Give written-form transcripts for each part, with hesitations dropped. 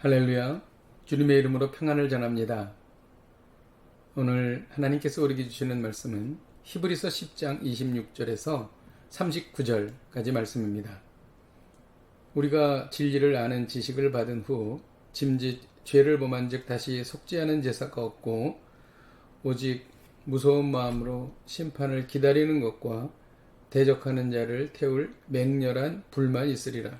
할렐루야. 주님의 이름으로 평안을 전합니다. 오늘 하나님께서 우리에게 주시는 말씀은 히브리서 10장 26절에서 39절까지 말씀입니다. 우리가 진리를 아는 지식을 받은 후 짐짓 죄를 범한 즉 다시 속지 않은 제사가 없고 오직 무서운 마음으로 심판을 기다리는 것과 대적하는 자를 태울 맹렬한 불만 있으리라.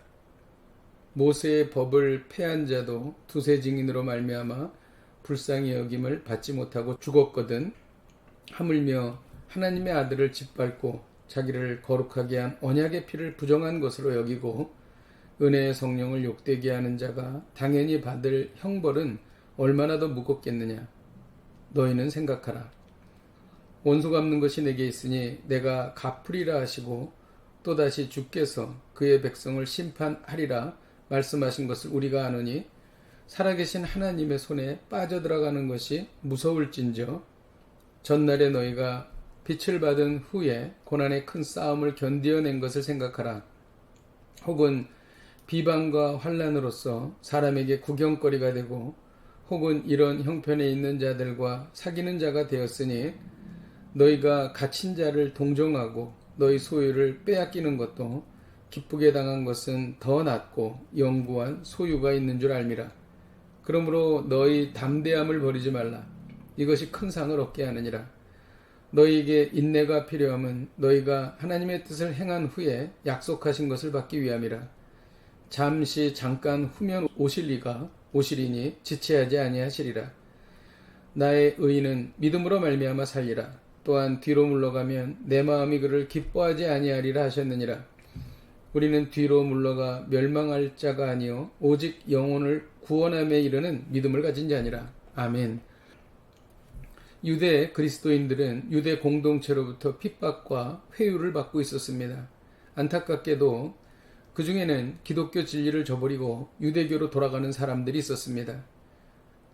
모세의 법을 폐한 자도 두세 증인으로 말미암아 불쌍히 여김을 받지 못하고 죽었거든. 하물며 하나님의 아들을 짓밟고 자기를 거룩하게 한 언약의 피를 부정한 것으로 여기고 은혜의 성령을 욕되게 하는 자가 당연히 받을 형벌은 얼마나 더 무겁겠느냐. 너희는 생각하라. 원수 갚는 것이 내게 있으니 내가 갚으리라 하시고 또다시 주께서 그의 백성을 심판하리라 말씀하신 것을 우리가 아노니 살아계신 하나님의 손에 빠져들어가는 것이 무서울진저 전날에 너희가 빛을 받은 후에 고난의 큰 싸움을 견디어낸 것을 생각하라. 혹은 비방과 환난으로서 사람에게 구경거리가 되고 혹은 이런 형편에 있는 자들과 사귀는 자가 되었으니 너희가 갇힌 자를 동정하고 너희 소유를 빼앗기는 것도 기쁘게 당한 것은 더 낫고 영구한 소유가 있는 줄 알미라. 그러므로 너희 담대함을 버리지 말라. 이것이 큰 상을 얻게 하느니라. 너희에게 인내가 필요함은 너희가 하나님의 뜻을 행한 후에 약속하신 것을 받기 위함이라. 잠깐 후면 오시리니 지체하지 아니하시리라. 나의 의인은 믿음으로 말미암아 살리라. 또한 뒤로 물러가면 내 마음이 그를 기뻐하지 아니하리라 하셨느니라. 우리는 뒤로 물러가 멸망할 자가 아니요 오직 영혼을 구원함에 이르는 믿음을 가진 자니라. 아멘. 유대 그리스도인들은 유대 공동체로부터 핍박과 회유를 받고 있었습니다. 안타깝게도 그 중에는 기독교 진리를 저버리고 유대교로 돌아가는 사람들이 있었습니다.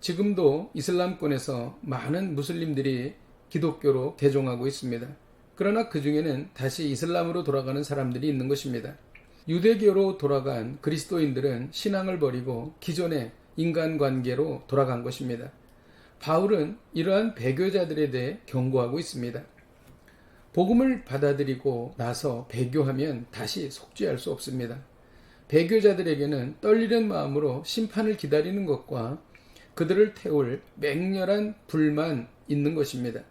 지금도 이슬람권에서 많은 무슬림들이 기독교로 개종하고 있습니다. 그러나 그 중에는 다시 이슬람으로 돌아가는 사람들이 있는 것입니다. 유대교로 돌아간 그리스도인들은 신앙을 버리고 기존의 인간관계로 돌아간 것입니다. 바울은 이러한 배교자들에 대해 경고하고 있습니다. 복음을 받아들이고 나서 배교하면 다시 속죄할 수 없습니다. 배교자들에게는 떨리는 마음으로 심판을 기다리는 것과 그들을 태울 맹렬한 불만 있는 것입니다.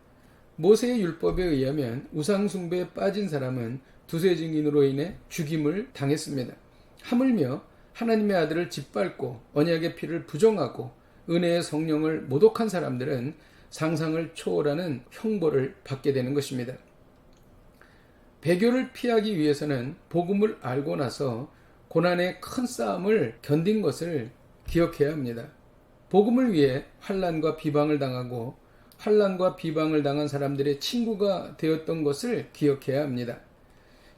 모세의 율법에 의하면 우상숭배에 빠진 사람은 두세 증인으로 인해 죽임을 당했습니다. 하물며 하나님의 아들을 짓밟고 언약의 피를 부정하고 은혜의 성령을 모독한 사람들은 상상을 초월하는 형벌을 받게 되는 것입니다. 배교를 피하기 위해서는 복음을 알고 나서 고난의 큰 싸움을 견딘 것을 기억해야 합니다. 복음을 위해 환난과 비방을 당하고 환난과 비방을 당한 사람들의 친구가 되었던 것을 기억해야 합니다.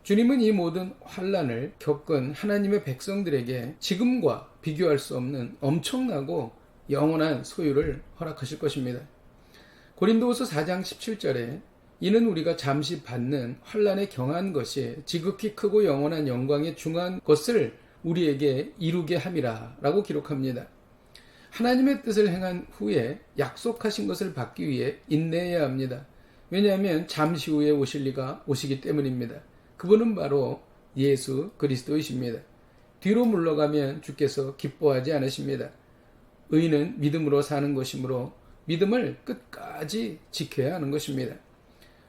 주님은 이 모든 환난을 겪은 하나님의 백성들에게 지금과 비교할 수 없는 엄청나고 영원한 소유를 허락하실 것입니다. 고린도후서 4장 17절에 이는 우리가 잠시 받는 환난에 경한 것이 지극히 크고 영원한 영광에 중한 것을 우리에게 이루게 함이라 라고 기록합니다. 하나님의 뜻을 행한 후에 약속하신 것을 받기 위해 인내해야 합니다. 왜냐하면 잠시 후에 오실 이가 오시기 때문입니다. 그분은 바로 예수 그리스도이십니다. 뒤로 물러가면 주께서 기뻐하지 않으십니다. 의인은 믿음으로 사는 것이므로 믿음을 끝까지 지켜야 하는 것입니다.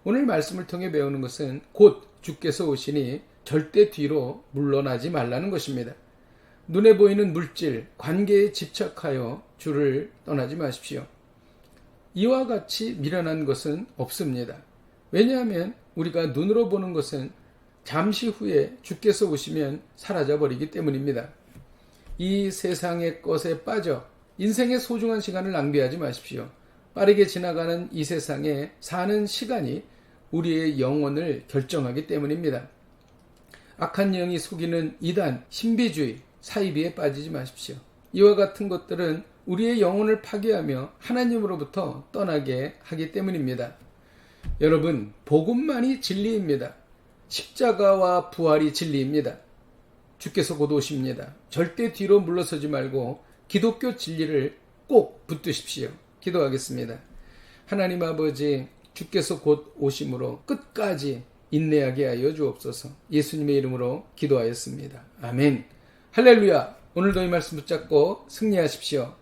오늘 말씀을 통해 배우는 것은 곧 주께서 오시니 절대 뒤로 물러나지 말라는 것입니다. 눈에 보이는 물질, 관계에 집착하여 주를 떠나지 마십시오. 이와 같이 미련한 것은 없습니다. 왜냐하면 우리가 눈으로 보는 것은 잠시 후에 주께서 오시면 사라져버리기 때문입니다. 이 세상의 것에 빠져 인생의 소중한 시간을 낭비하지 마십시오. 빠르게 지나가는 이 세상에 사는 시간이 우리의 영혼을 결정하기 때문입니다. 악한 영이 속이는 이단, 신비주의, 사이비에 빠지지 마십시오. 이와 같은 것들은 우리의 영혼을 파괴하며 하나님으로부터 떠나게 하기 때문입니다. 여러분, 복음만이 진리입니다. 십자가와 부활이 진리입니다. 주께서 곧 오십니다. 절대 뒤로 물러서지 말고 기독교 진리를 꼭 붙드십시오. 기도하겠습니다. 하나님 아버지, 주께서 곧 오심으로 끝까지 인내하게 하여 주옵소서. 예수님의 이름으로 기도하였습니다. 아멘. 할렐루야. 오늘도 이 말씀 붙잡고 승리하십시오.